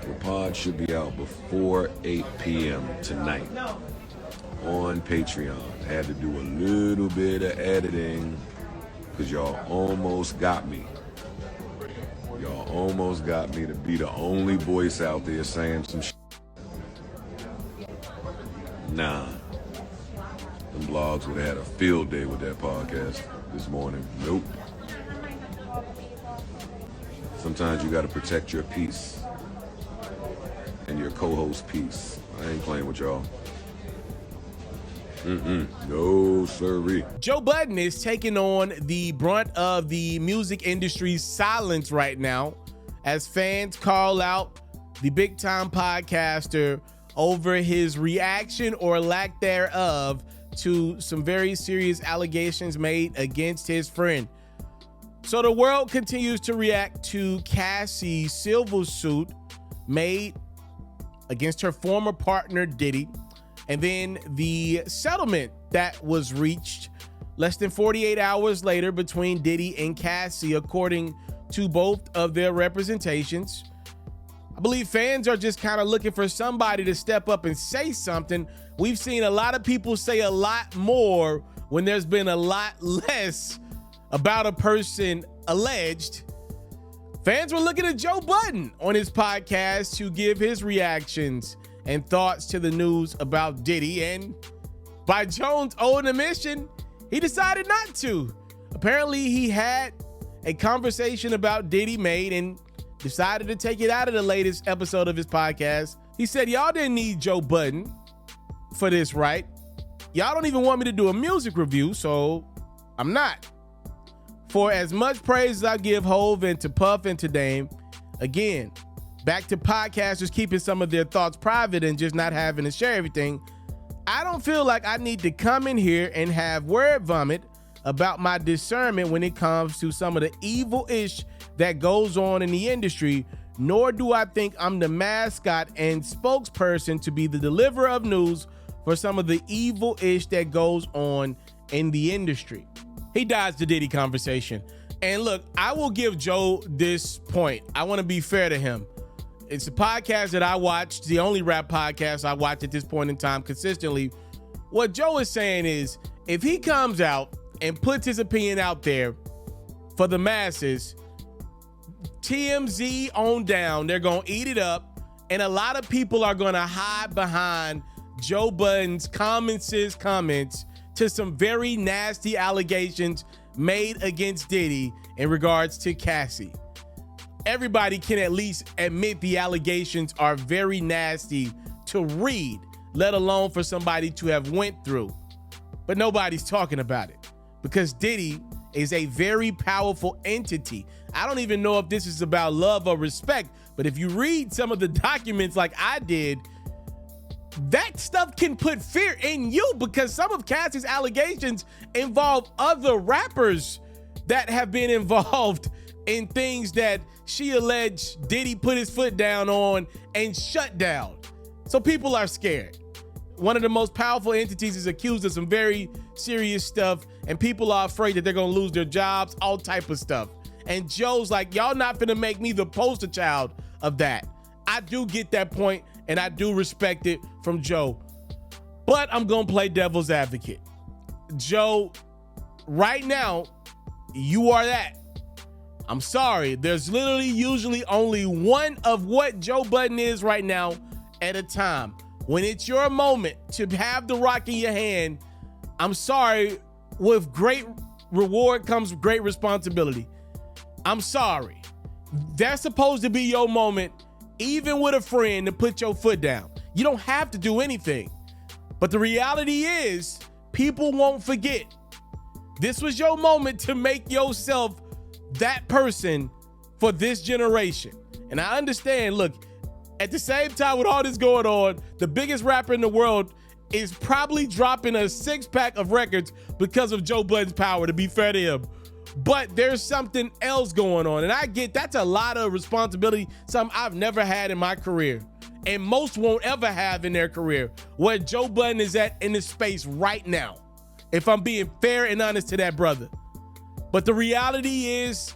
The pod should be out before 8 p.m. tonight on Patreon. Had to do a little bit of editing because y'all almost got me. Y'all almost got me to be the only voice out there saying some shit. Nah. Them blogs would have had a field day with that podcast this morning. Nope. Sometimes you got to protect your peace and your co-host peace. I ain't playing with y'all. No, sirree. Joe Budden is taking on the brunt of the music industry's silence right now as fans call out the big-time podcaster over his reaction or lack thereof to some very serious allegations made against his friend. So the world continues to react to Cassie's civil suit made against her former partner, Diddy, and then the settlement that was reached less than 48 hours later between Diddy and Cassie, according to both of their representations. I believe fans are just kind of looking for somebody to step up and say something. We've seen a lot of people say a lot more when there's been a lot less about a person alleged. Fans were looking at Joe Budden on his podcast to give his reactions and thoughts to the news about Diddy, and by Jones' own admission, he decided not to. Apparently, he had a conversation about Diddy made and decided to take it out of the latest episode of his podcast. He said, y'all didn't need Joe Budden for this, right? Y'all don't even want me to do a music review, so I'm not. For as much praise as I give Hove and to Puff and to Dame, again, back to podcasters keeping some of their thoughts private and just not having to share everything, I don't feel like I need to come in here and have word vomit about my discernment when it comes to some of the evil-ish that goes on in the industry, nor do I think I'm the mascot and spokesperson to be the deliverer of news for some of the evil-ish that goes on in the industry. He dodged the Diddy conversation. And look, I will give Joe this point. I want to be fair to him. It's a podcast that I watch, the only rap podcast I watch at this point in time consistently. What Joe is saying is, if he comes out and puts his opinion out there for the masses, TMZ on down, they're going to eat it up. And a lot of people are going to hide behind Joe Budden's common sense comments to some very nasty allegations made against Diddy in regards to Cassie. Everybody can at least admit the allegations are very nasty to read, let alone for somebody to have went through. But nobody's talking about it because Diddy is a very powerful entity. I don't even know if this is about love or respect, but if you read some of the documents like I did, that stuff can put fear in you because some of Cassie's allegations involve other rappers that have been involved in things that she alleged Diddy put his foot down on and shut down. So people are scared. One of the most powerful entities is accused of some very serious stuff, and people are afraid that they're gonna lose their jobs, all type of stuff. And Joe's like, y'all not gonna make me the poster child of that. I do get that point, and I do respect it from Joe. But I'm gonna play devil's advocate. Joe, right now, you are that. I'm sorry. There's literally usually only one of what Joe Budden is right now at a time. When it's your moment to have the rock in your hand, I'm sorry, with great reward comes great responsibility. I'm sorry. That's supposed to be your moment, even with a friend, to put your foot down. You don't have to do anything. But the reality is, people won't forget. This was your moment to make yourself that person for this generation. And I understand, look, at the same time with all this going on, the biggest rapper in the world is probably dropping a 6-pack of records because of Joe Budden's power, to be fair to him. But there's something else going on. And I get that's a lot of responsibility, something I've never had in my career. And most won't ever have in their career, where Joe Budden is at in this space right now. If I'm being fair and honest to that brother. But the reality is,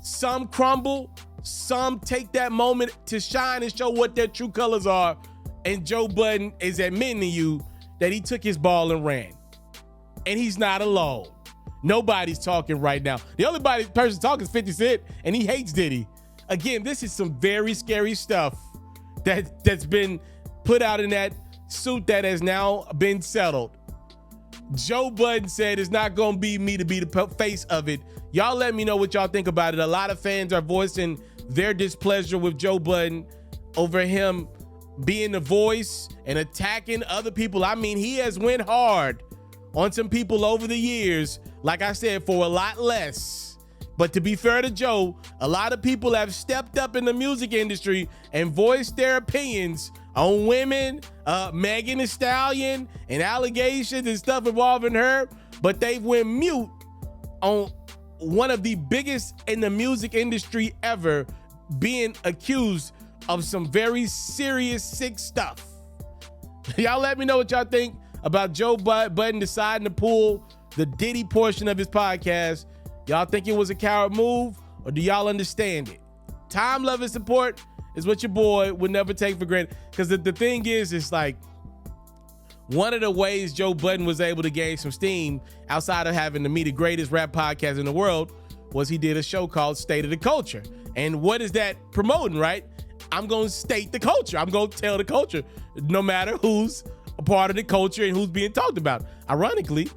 some crumble Some take that moment to shine and show what their true colors are. And Joe Budden is admitting to you that he took his ball and ran. And he's not alone. Nobody's talking right now. The only person talking is 50 Cent, and he hates Diddy. Again, this is some very scary stuff that's been put out in that suit that has now been settled. Joe Budden said it's not going to be me to be the face of it. Y'all let me know what y'all think about it. A lot of fans are voicing their displeasure with Joe Budden over him being the voice and attacking other people. I mean, he has went hard on some people over the years, like I said, for a lot less. But to be fair to Joe, a lot of people have stepped up in the music industry and voiced their opinions on women, Megan Thee Stallion, and allegations and stuff involving her, but they went mute on one of the biggest in the music industry ever being accused of some very serious, sick stuff. Y'all let me know what y'all think about Joe Budden deciding to pull the Diddy portion of his podcast. Y'all think it was a coward move, or do y'all understand it? Time, love, and support is what your boy would never take for granted. Because the thing is, it's like one of the ways Joe Budden was able to gain some steam outside of having to be the greatest rap podcast in the world was he did a show called State of the Culture. And what is that promoting, right? I'm going to state the culture. I'm going to tell the culture, no matter who's a part of the culture and who's being talked about. Ironically,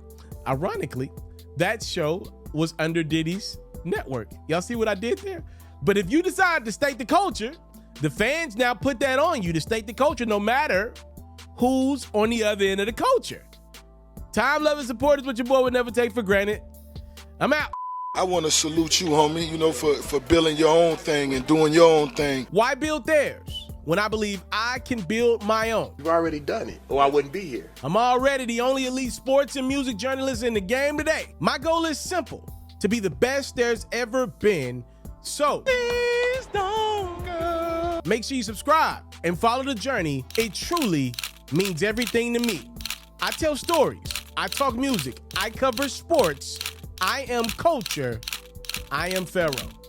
that show was under Diddy's network. Y'all see what I did there? But if you decide to state the culture, the fans now put that on you to state the culture, no matter who's on the other end of the culture. Time, love, and support is what your boy would never take for granted. I'm out. I want to salute you, homie, you know, for building your own thing and doing your own thing. Why build theirs when I believe I can build my own? You've already done it, or I wouldn't be here. I'm already the only elite sports and music journalist in the game today. My goal is simple, to be the best there's ever been. So, please don't go. Make sure you subscribe and follow the journey. It truly means everything to me. I tell stories. I talk music. I cover sports. I am culture. I am FERRO.